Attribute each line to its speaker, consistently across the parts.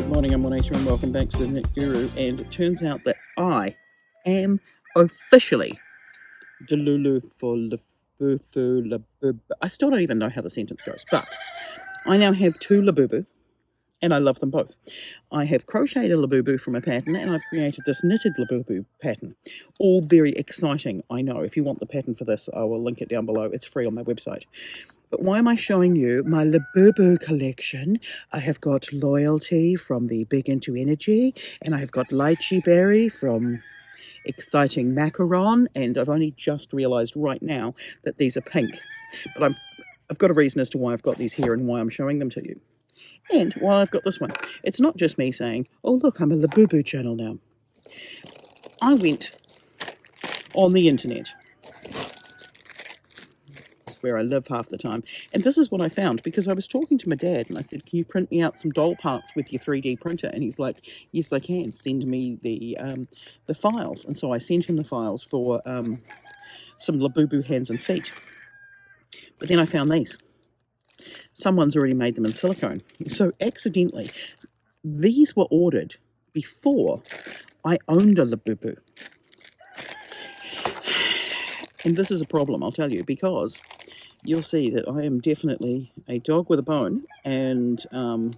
Speaker 1: Morning, I'm Juanita and welcome back to the Knit Guru. And it turns out that I am officially Delulu for Labubu. I still don't even know how the sentence goes, but I now have two Labubu and I love them both. I have crocheted a Labubu from a pattern and I've created this knitted Labubu pattern. All very exciting, I know. If you want the pattern for this, I will link it down below. It's free on my website. But why am I showing you my Labubu collection? I have got Loyalty from the Big Into Energy, and I have got Lychee Berry from Exciting Macaron, and I've only just realised right now that these are pink. But I've got a reason as to why I've got these here and why I'm showing them to you. And why I've got this one. It's not just me saying, oh look, I'm a Labubu channel now. I went on the internet, where I live half the time, and this is what I found, because I was talking to my dad and I said, can you print me out some doll parts with your 3D printer? And he's like, yes I can, send me the files. And so I sent him the files for some Labubu hands and feet. But then I found these. Someone's already made them in silicone. So accidentally, these were ordered before I owned a Labubu. And this is a problem, I'll tell you, because you'll see that I am definitely a dog with a bone, and I'm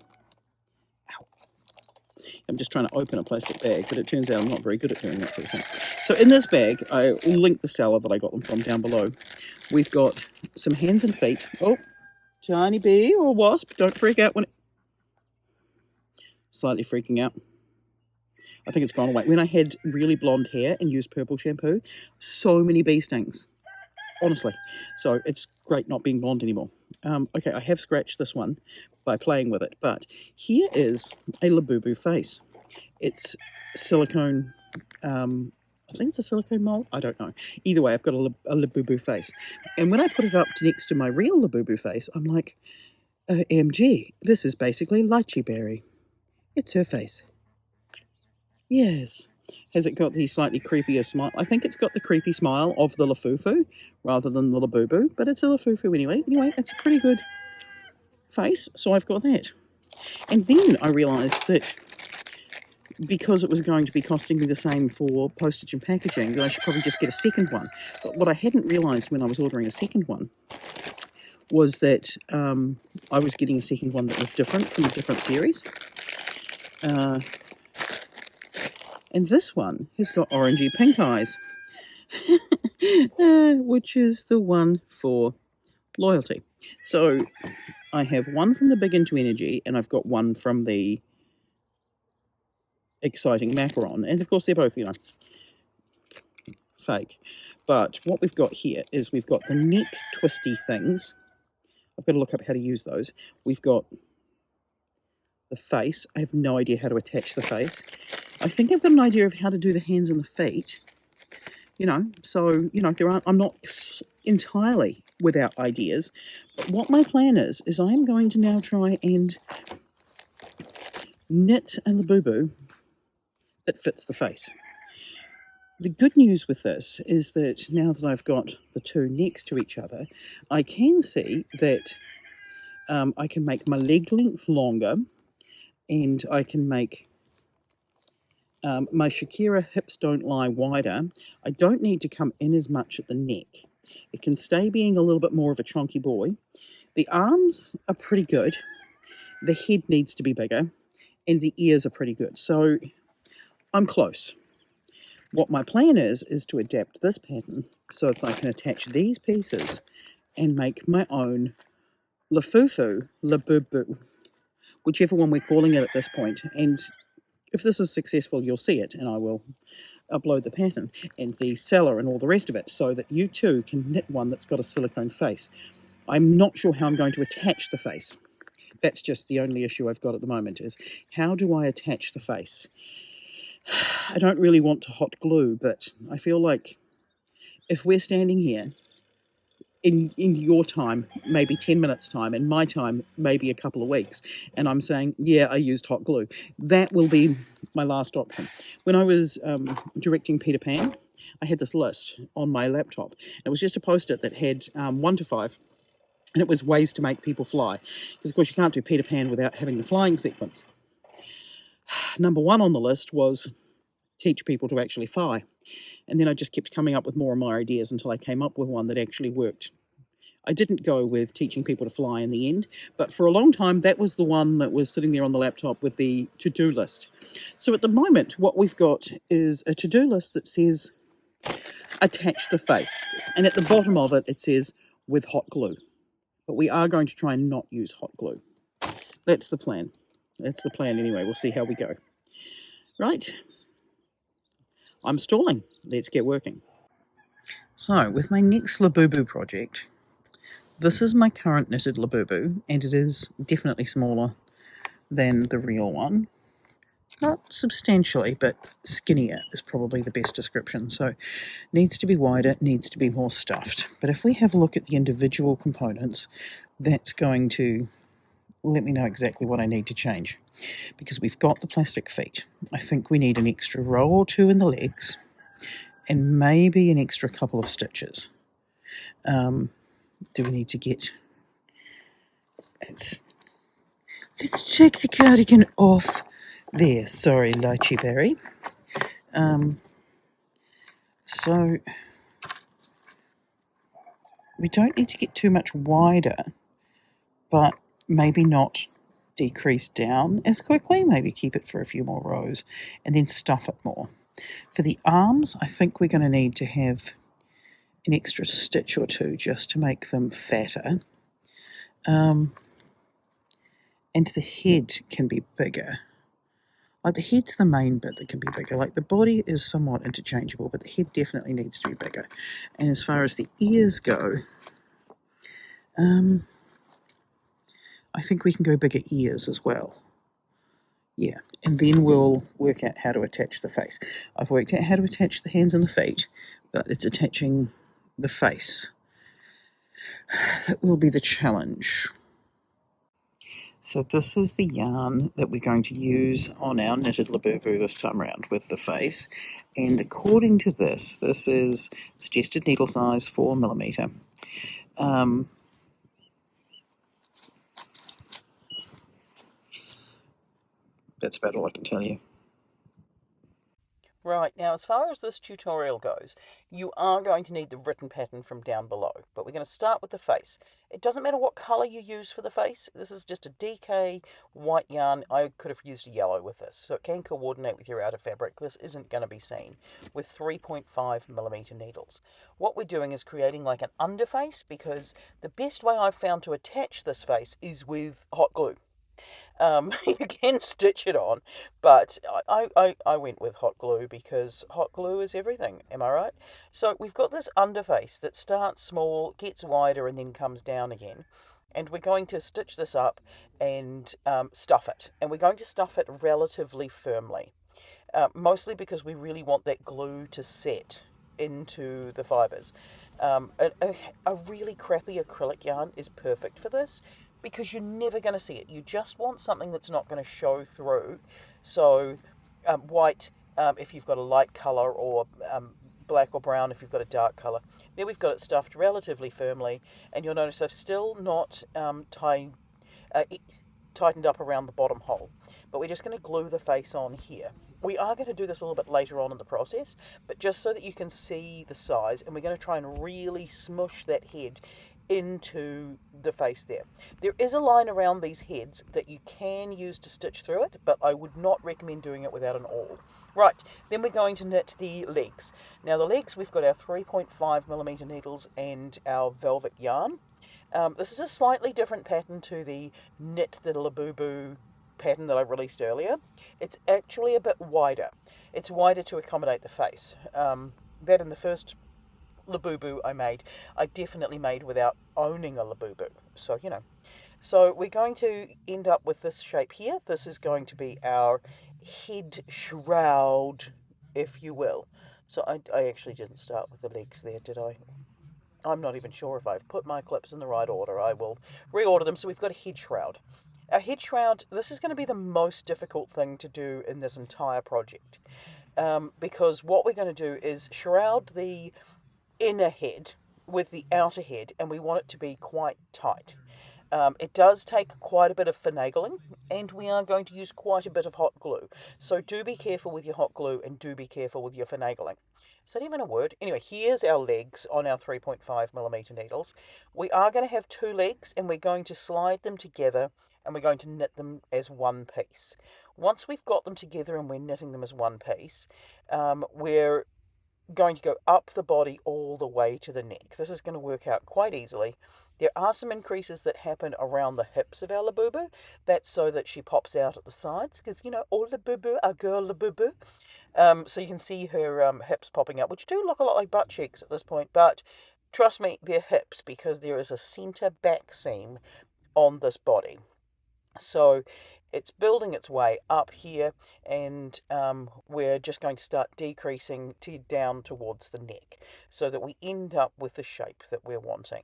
Speaker 1: just trying to open a plastic bag, but it turns out I'm not very good at doing that sort of thing. So in this bag, I will link the seller that I got them from down below. We've got some hands and feet. Oh, tiny bee or wasp, don't freak out when it... Slightly freaking out. I think it's gone away. When I had really blonde hair and used purple shampoo, so many bee stings. Honestly. So it's great not being blonde anymore. Okay, I have scratched this one by playing with it, but here is a Labubu face. It's silicone, I think it's a silicone mold. I don't know. Either way, I've got a Labubu face. And when I put it up next to my real Labubu face, I'm like, OMG, this is basically Lychee Berry. It's her face. Yes. Has it got the slightly creepier smile? I think it's got the creepy smile of the Lafufu rather than the Labubu, but it's a Lafufu anyway. Anyway, it's a pretty good face, so I've got that. And then I realised that because it was going to be costing me the same for postage and packaging, that I should probably just get a second one. But what I hadn't realised when I was ordering a second one was that I was getting a second one that was different from a different series. And this one has got orangey pink eyes, which is the one for Loyalty. So I have one from the Big Into Energy, and I've got one from the Exciting Macaron. And of course, they're both, fake. But what we've got here is we've got the neck twisty things. I've got to look up how to use those. We've got the face. I have no idea how to attach the face. I think I've got an idea of how to do the hands and the feet, so, I'm not entirely without ideas, but what my plan is I am going to now try and knit a Labubu that fits the face. The good news with this is that now that I've got the two next to each other, I can see that I can make my leg length longer, and I can make my Shakira hips don't lie wider. I don't need to come in as much at the neck. It can stay being a little bit more of a chunky boy. The arms are pretty good. The head needs to be bigger, and the ears are pretty good. So I'm close. What my plan is to adapt this pattern so that I can attach these pieces and make my own Lafufu, Labubu, whichever one we're calling it at this point. And if this is successful, you'll see it, and I will upload the pattern and the seller and all the rest of it so that you too can knit one that's got a silicone face. I'm not sure how I'm going to attach the face. That's just the only issue I've got at the moment, is how do I attach the face? I don't really want to hot glue, but I feel like if we're standing here in your time, maybe 10 minutes time, and my time, maybe a couple of weeks, and I'm saying, yeah, I used hot glue, that will be my last option. When I was directing Peter Pan, I had this list on my laptop. It was just a post-it that had 1 to 5, and it was ways to make people fly. Because, of course, you can't do Peter Pan without having the flying sequence. Number one on the list was teach people to actually fly. And then I just kept coming up with more and more ideas until I came up with one that actually worked. I didn't go with teaching people to fly in the end, but for a long time, that was the one that was sitting there on the laptop with the to-do list. So at the moment, what we've got is a to-do list that says attach the face. And at the bottom of it, it says with hot glue. But we are going to try and not use hot glue. That's the plan. That's the plan anyway. We'll see how we go. Right. I'm stalling. Let's get working. So with my next Labubu project, this is my current knitted Labubu, and it is definitely smaller than the real one. Not substantially, but skinnier is probably the best description. So needs to be wider, needs to be more stuffed. But if we have a look at the individual components, that's going to let me know exactly what I need to change. Because we've got the plastic feet. I think we need an extra row or two in the legs, and maybe an extra couple of stitches. Do we need to get... Let's check the cardigan off. There, sorry, Lychee Berry. So we don't need to get too much wider, but maybe not decrease down as quickly. Maybe keep it for a few more rows and then stuff it more. For the arms, I think we're going to need to have an extra stitch or two just to make them fatter. And the head can be bigger. Like the head's the main bit that can be bigger. Like the body is somewhat interchangeable, but the head definitely needs to be bigger. And as far as the ears go, I think we can go bigger ears as well. Yeah, and then we'll work out how to attach the face. I've worked out how to attach the hands and the feet, but it's attaching the face that will be the challenge. So this is the yarn that we're going to use on our knitted Labubu this time around with the face. And according to this is suggested needle size 4mm. That's about all I can tell you.
Speaker 2: Right, now as far as this tutorial goes, you are going to need the written pattern from down below, but we're going to start with the face. It doesn't matter what colour you use for the face, this is just a DK white yarn. I could have used a yellow with this, so it can coordinate with your outer fabric. This isn't going to be seen with 3.5mm needles. What we're doing is creating like an underface, because the best way I've found to attach this face is with hot glue. You can stitch it on, but I went with hot glue because hot glue is everything, am I right? So we've got this underface that starts small, gets wider, and then comes down again. And we're going to stitch this up and stuff it. And we're going to stuff it relatively firmly, mostly because we really want that glue to set into the fibres. A really crappy acrylic yarn is perfect for this because you're never going to see it. You just want something that's not going to show through. So white if you've got a light colour, or black or brown if you've got a dark colour. There we've got it stuffed relatively firmly, and you'll notice I've still not tightened up around the bottom hole. But we're just going to glue the face on here. We are going to do this a little bit later on in the process, but just so that you can see the size, and we're going to try and really smush that head into the face there. There is a line around these heads that you can use to stitch through it, but I would not recommend doing it without an awl. Right, then we're going to knit the legs. Now the legs, we've got our 3.5mm needles and our velvet yarn. This is a slightly different pattern to the knit the Labubu pattern that I released earlier. It's actually a bit wider. It's wider to accommodate the face. That in the first Labubu I definitely made without owning a Labubu. So, you know. So we're going to end up with this shape here. This is going to be our head shroud, if you will. So I actually didn't start with the legs there, did I? I'm not even sure if I've put my clips in the right order. I will reorder them. So we've got a head shroud. A head shroud, this is going to be the most difficult thing to do in this entire project. Because what we're going to do is shroud the inner head with the outer head, and we want it to be quite tight. It does take quite a bit of finagling, and we are going to use quite a bit of hot glue. So do be careful with your hot glue and do be careful with your finagling. Is that even a word? Anyway, here's our legs on our 3.5mm needles. We are going to have two legs, and we're going to slide them together, and we're going to knit them as one piece. Once we've got them together and we're knitting them as one piece, we're going to go up the body all the way to the neck. This is going to work out quite easily. There are some increases that happen around the hips of our Labubu. That's so that she pops out at the sides, because, you know, all Labubu are girl Labubu. So you can see her hips popping up, which do look a lot like butt cheeks at this point, but trust me, they're hips, because there is a centre back seam on this body. So it's building its way up here, and we're just going to start decreasing down towards the neck so that we end up with the shape that we're wanting.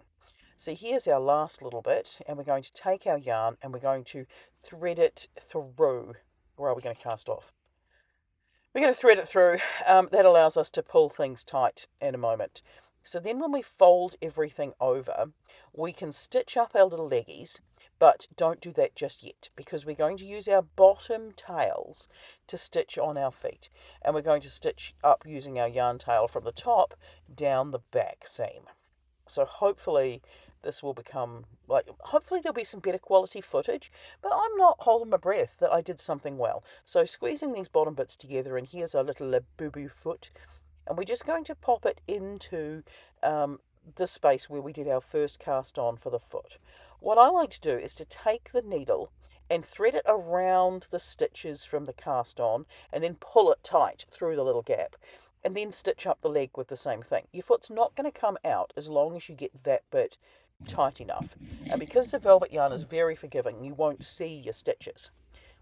Speaker 2: So here's our last little bit, and we're going to take our yarn and we're going to thread it through. Or are we going to cast off? We're going to thread it through. That allows us to pull things tight in a moment. So then when we fold everything over, we can stitch up our little leggies, but don't do that just yet, because we're going to use our bottom tails to stitch on our feet. And we're going to stitch up using our yarn tail from the top down the back seam. So hopefully this will become, hopefully there'll be some better quality footage, but I'm not holding my breath that I did something well. So squeezing these bottom bits together, and here's our little Labubu foot, and we're just going to pop it into the space where we did our first cast on for the foot. What I like to do is to take the needle and thread it around the stitches from the cast on, and then pull it tight through the little gap, and then stitch up the leg with the same thing. Your foot's not going to come out as long as you get that bit tight enough. And because the velvet yarn is very forgiving, you won't see your stitches.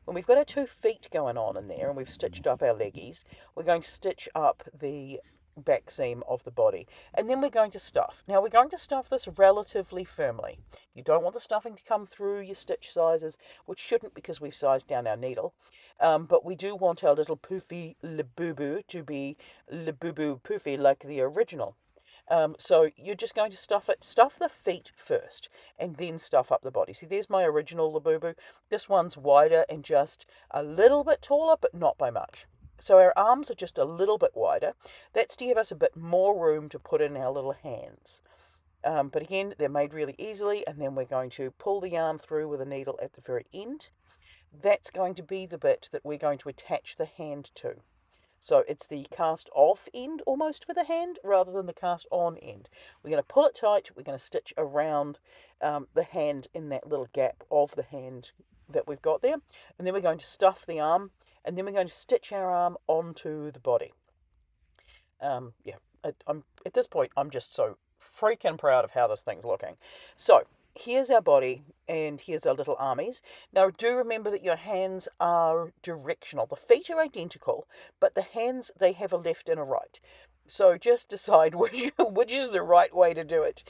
Speaker 2: When we've got our 2 feet going on in there and we've stitched up our leggies, we're going to stitch up the back seam of the body, and then we're going to stuff. Now we're going to stuff this relatively firmly. You don't want the stuffing to come through your stitch sizes, which shouldn't, because we've sized down our needle, but we do want our little poofy Labubu to be Labubu poofy like the original. So you're just going to stuff the feet first, and then stuff up the body. See, there's my original Labubu. This one's wider and just a little bit taller, but not by much. So our arms are just a little bit wider. That's to give us a bit more room to put in our little hands. But again, they're made really easily, and then we're going to pull the yarn through with a needle at the very end. That's going to be the bit that we're going to attach the hand to. So it's the cast off end almost for the hand rather than the cast on end. We're going to pull it tight. We're going to stitch around the hand in that little gap of the hand that we've got there. And then we're going to stuff the arm, and then we're going to stitch our arm onto the body. At this point, I'm just so freaking proud of how this thing's looking. So here's our body, and here's our little armies. Now do remember that your hands are directional. The feet are identical, but the hands, they have a left and a right. So just decide which is the right way to do it,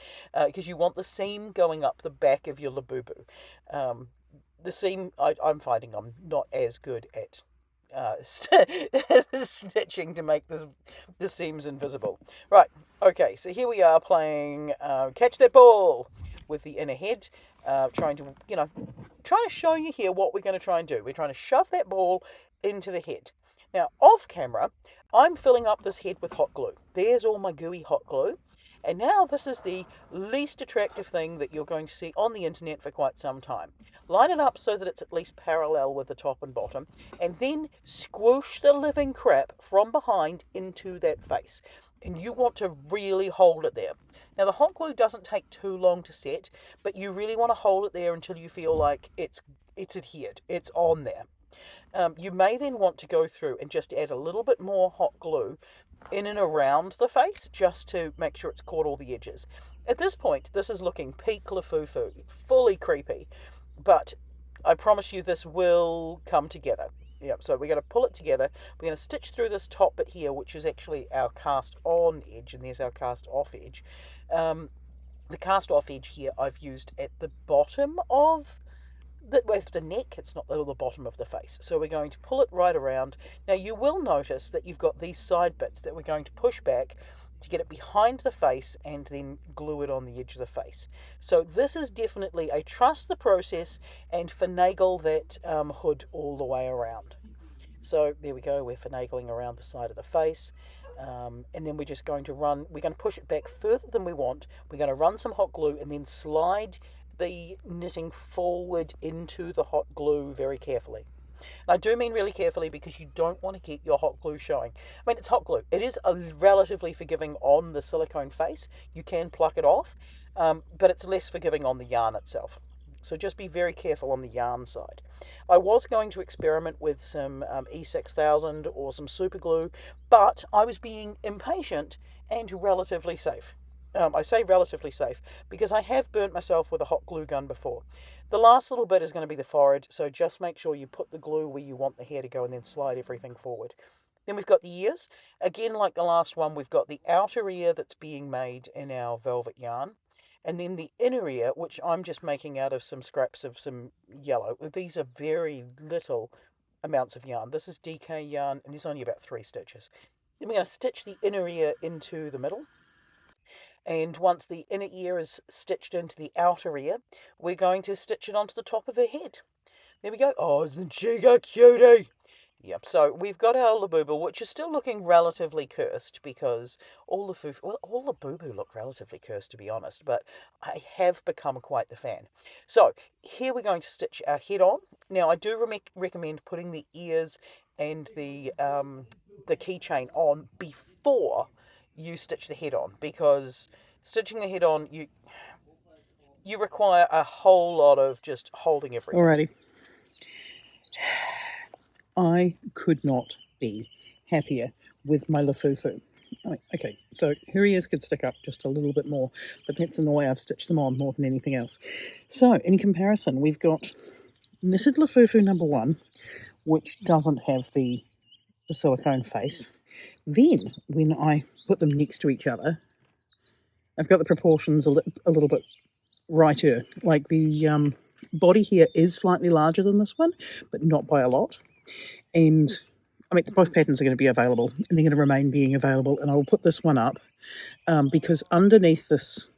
Speaker 2: because you want the seam going up the back of your Labubu. The seam, I'm finding I'm not as good at stitching to make the seams invisible. Right, okay, so here we are playing Catch That Ball with the inner head, trying to show you here what we're going to try and do. We're trying to shove that ball into the head. Now, off camera, I'm filling up this head with hot glue. There's all my gooey hot glue. And now this is the least attractive thing that you're going to see on the internet for quite some time. Line it up so that it's at least parallel with the top and bottom, and then squoosh the living crap from behind into that face. And you want to really hold it there. Now the hot glue doesn't take too long to set, but you really want to hold it there until you feel like it's adhered, it's on there. You may then want to go through and just add a little bit more hot glue in and around the face, just to make sure it's caught all the edges. At this point, this is looking peak Lafufu, fully creepy, but I promise you this will come together. Yeah, so we're going to pull it together. We're going to stitch through this top bit here, which is actually our cast on edge, and there's our cast off edge. The cast off edge here I've used at the bottom of with the neck. It's not the bottom of the face. So we're going to pull it right around. Now you will notice that you've got these side bits that we're going to push back to get it behind the face and then glue it on the edge of the face. So this is definitely a trust the process and finagle that hood all the way around. So there we go, we're finagling around the side of the face. And then we're just going to we're going to push it back further than we want. We're going to run some hot glue and then slide the knitting forward into the hot glue very carefully. And I do mean really carefully because you don't want to get your hot glue showing. I mean, it's hot glue. It is a relatively forgiving on the silicone face. You can pluck it off, but it's less forgiving on the yarn itself. So just be very careful on the yarn side. I was going to experiment with some E6000 or some super glue, but I was being impatient and relatively safe. I say relatively safe because I have burnt myself with a hot glue gun before. The last little bit is going to be the forehead, so just make sure you put the glue where you want the hair to go and then slide everything forward. Then we've got the ears. Again, like the last one, we've got the outer ear that's being made in our velvet yarn. And then the inner ear, which I'm just making out of some scraps of some yellow. These are very little amounts of yarn. This is DK yarn, and there's only about 3 stitches. Then we're going to stitch the inner ear into the middle. And once the inner ear is stitched into the outer ear, we're going to stitch it onto the top of her head. There we go. Oh, isn't she a cutie? Yep, so we've got our Labubu, which is still looking relatively cursed because all Labubu look relatively cursed, to be honest, but I have become quite the fan. So here we're going to stitch our head on. Now, I do recommend putting the ears and the keychain on before you stitch the head on, because stitching the head on, you require a whole lot of just holding everything.
Speaker 1: Alrighty. I could not be happier with my Labubu. Okay, so her ears could stick up just a little bit more, but that's in the way I've stitched them on more than anything else. So, in comparison, we've got knitted Labubu number 1, which doesn't have the silicone face. Then, when I put them next to each other, I've got the proportions a little bit righter. Like the body here is slightly larger than this one, but not by a lot. And I mean, both patterns are going to be available, and they're going to remain being available. And I will put this one up because underneath this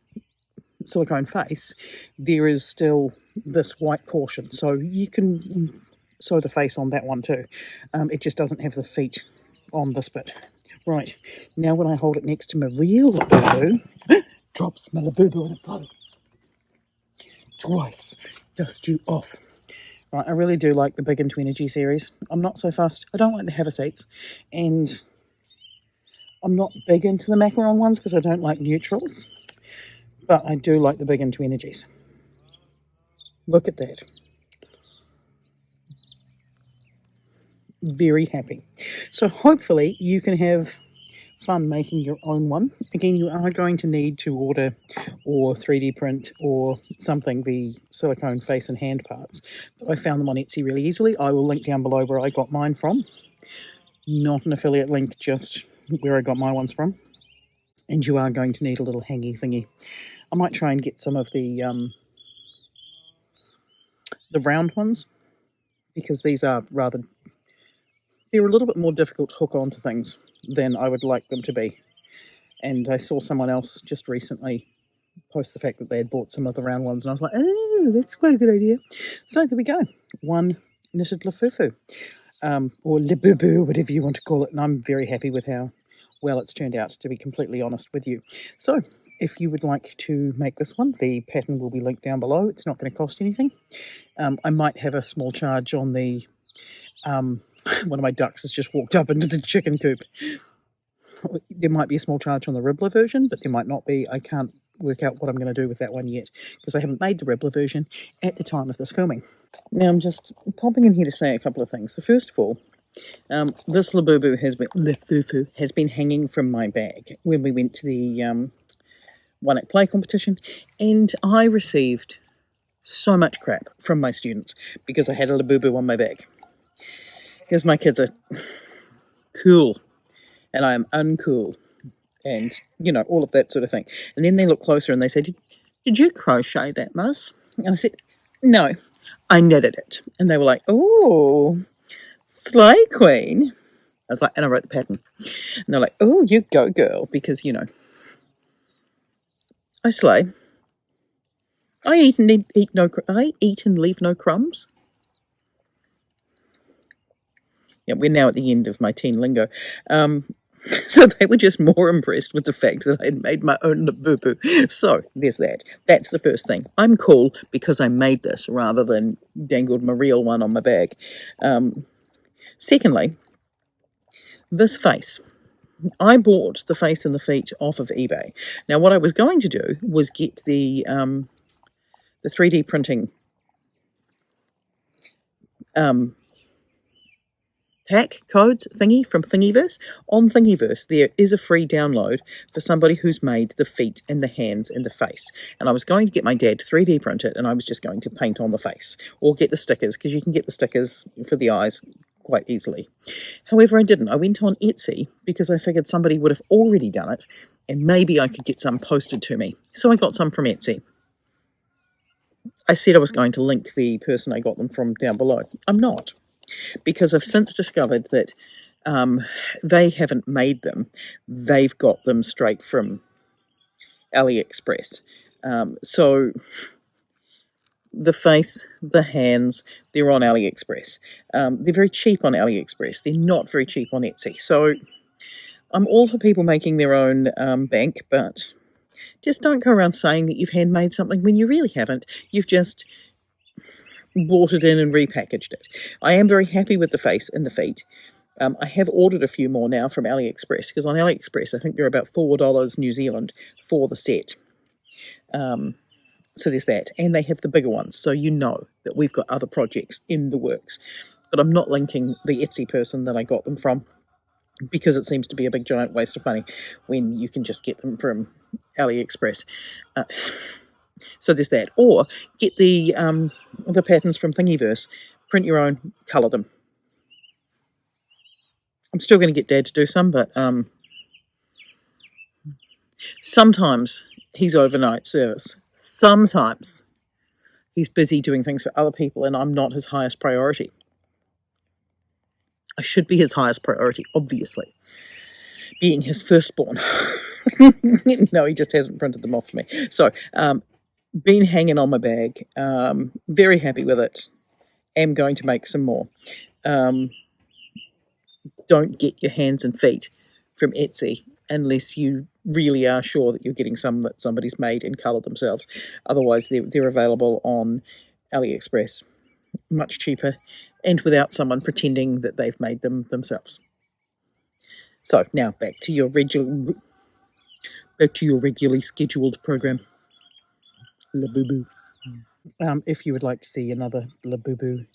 Speaker 1: silicone face, there is still this white portion. So you can sew the face on that one too. It just doesn't have the feet on this bit. Right, now when I hold it next to my real Labubu, drops my Labubu in a bow. Twice, dust you off. Right, I really do like the Big Into Energy series. I'm not so fussed. I don't like the Haversates. And I'm not big into the macaron ones because I don't like neutrals. But I do like the Big Into Energies. Look at that. Very happy. So hopefully you can have fun making your own one. Again, you are going to need to order or 3D print or something the silicone face and hand parts. But I found them on Etsy really easily. I will link down below where I got mine from. Not an affiliate link, just where I got my ones from. And you are going to need a little hangy thingy. I might try and get some of the round ones, because these are they're a little bit more difficult to hook onto things than I would like them to be. And I saw someone else just recently post the fact that they had bought some of the round ones, and I was like, oh, that's quite a good idea. So there we go. One knitted Labubu, or Labubu, whatever you want to call it, and I'm very happy with how well it's turned out, to be completely honest with you. So if you would like to make this one, the pattern will be linked down below. It's not going to cost anything. I might have a small charge on the one of my ducks has just walked up into the chicken coop. There might be a small charge on the Ribblr version, but there might not be. I can't work out what I'm going to do with that one yet, because I haven't made the Ribblr version at the time of this filming. Now I'm just popping in here to say a couple of things. So first of all, this Labubu has been hanging from my bag when we went to the One Act Play competition, and I received so much crap from my students because I had a Labubu on my bag. Because my kids are cool and I am uncool, and, you know, all of that sort of thing. And then they look closer and they said, did you crochet that, Miss? And I said, no, I knitted it. And they were like, oh, slay queen. I was like, and I wrote the pattern. And they're like, oh, you go, girl, because, you know, I slay. I eat and leave no crumbs. Yeah, we're now at the end of my teen lingo. So they were just more impressed with the fact that I had made my own Labubu. So there's that. That's the first thing. I'm cool because I made this rather than dangled my real one on my bag. Secondly, this face. I bought the face and the feet off of eBay. Now, what I was going to do was get the 3D printing pack codes thingy from Thingiverse. On Thingiverse, there is a free download for somebody who's made the feet and the hands and the face. And I was going to get my dad to 3D print it, and I was just going to paint on the face or get the stickers, because you can get the stickers for the eyes quite easily. However, I didn't. I went on Etsy because I figured somebody would have already done it and maybe I could get some posted to me. So I got some from Etsy. I said I was going to link the person I got them from down below. I'm not, because I've since discovered that they haven't made them. They've got them straight from AliExpress. So the face, the hands, they're on AliExpress. They're very cheap on AliExpress. They're not very cheap on Etsy. So I'm all for people making their own bank, but just don't go around saying that you've handmade something when you really haven't. You've just bought it in and repackaged it. I am very happy with the face and the feet. I have ordered a few more now from AliExpress, because on AliExpress I think they're about $4 New Zealand for the set. So there's that. And they have the bigger ones, so you know that we've got other projects in the works. But I'm not linking the Etsy person that I got them from, because it seems to be a big giant waste of money when you can just get them from AliExpress. So there's that. Or get the patterns from Thingiverse, print your own, colour them. I'm still going to get Dad to do some, but sometimes he's overnight service. Sometimes he's busy doing things for other people and I'm not his highest priority. I should be his highest priority, obviously, being his firstborn. No, he just hasn't printed them off for me. So, been hanging on my bag. Very happy with it. Am going to make some more. Don't get your hands and feet from Etsy unless you really are sure that you're getting some that somebody's made and coloured themselves. Otherwise, they're available on AliExpress, much cheaper, and without someone pretending that they've made them themselves. So now back to your regularly scheduled program. Labubu. If you would like to see another Labubu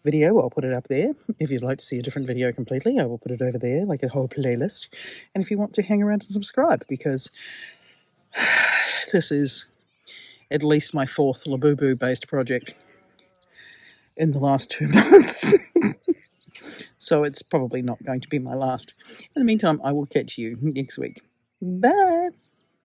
Speaker 1: video, I'll put it up there. If you'd like to see a different video completely, I will put it over there, like a whole playlist. And if you want to hang around and subscribe, because this is at least my 4th Labubu based project in the last 2 months. So it's probably not going to be my last. In the meantime, I will catch you next week. Bye!